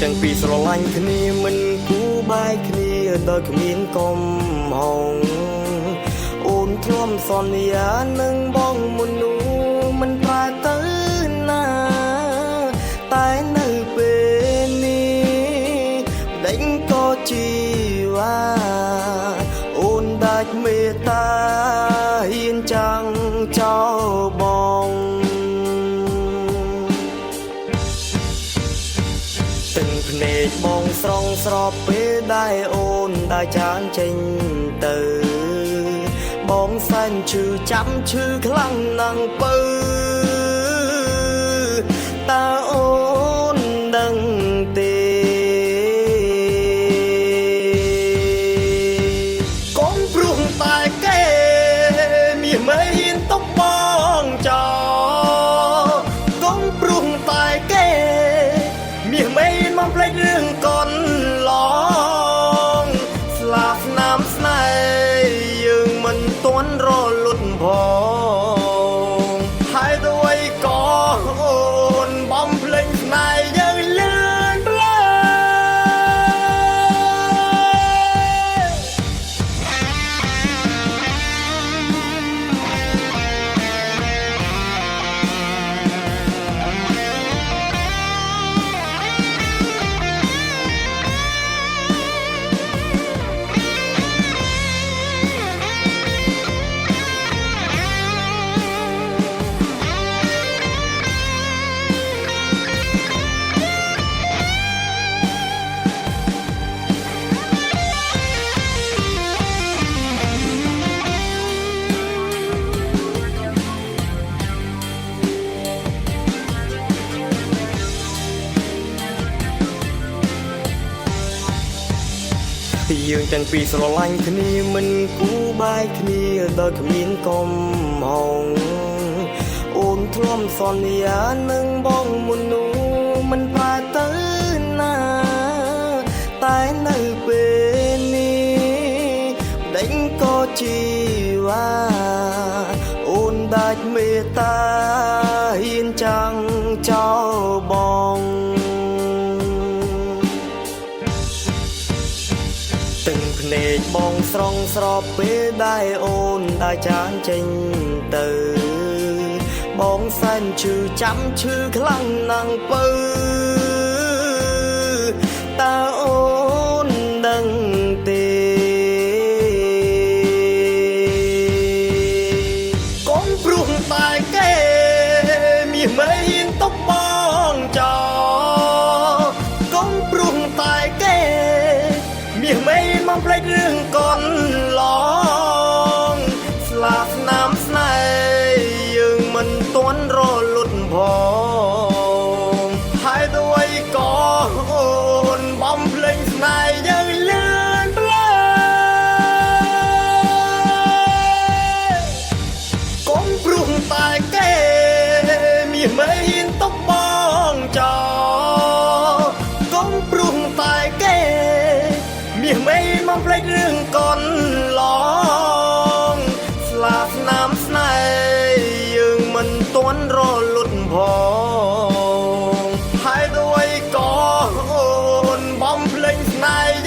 ទាំងពីរស្រឡាញ់គ្នាមិនគូបែកគ្នាដោយគ្មានកុំហងអូនធ្លាប់សន្យានឹងបងមុននោះមិនប្រែទៅណាតែនៅពេលនេះដេញក៏ជីវ៉ាអូនដាច់មេត្តាហ៊ានចាំងចោលបងទឹកភ្នែកបងស្រងស្រពពេលដែលអូនដើរចានចេញទៅបងសែនឈឺចាំឈឺខ្លាំងណាស់ពៅតើអូនដឹងទេកុំព្រោះតែគេមានមិនហ៊ានទុកបងចោលកុំព្រោះតែគេមានមិនមកផ្លេចរឿងកូនឡងស្លាប់ណាំស្នេហ៍យើងមិនទាន់រលត់ផងហើយด้วยក៏អូនបំភ្លេចស្នេហ៍យើងលឿនផ្លែយើងទាំងពីរស្រឡាញ់គ្នាមិនគូបែកគ្នាដោយគ្មានកុំហងអូនធ្លាប់សន្យានឹងបងមុននោះមិនប្រែទៅណាតែនៅពេលនេះដេញក៏ជីវ៉ាអូនដាច់មេត្តាហ៊ានចាំងចោលបងទឹកភ្នែកបងស្រងស្រពពេលដែលអូនដើរចានចេញទៅបងសែនឈឺចាំឈឺខ្លាំងណាស់ពៅតើអូនដឹងទេកុំព្រោះតែគេមានមិនហ៊ានទុកបងចោលកុំព្រោះតែគេមានមិនមកផ្លេចរឿងកូនឡងស្លាប់ណាំស្នេហ៍យើងមិនទាន់រលត់ផងហើយด้วยក៏អូនបំភ្លេចស្នេហ៍យើងលឿនផ្លែកុំព្រោះតែគេមានមិនហ៊ានទុកបងចោលកុំព្រោះតែគេមានមិនមកផ្លេចរឿងកូនឡងស្លាប់ណាំស្នេហ៍យើងមិនទាន់រលត់ផងហើយด้วยក៏អូនបំភ្លេចស្នេហ៍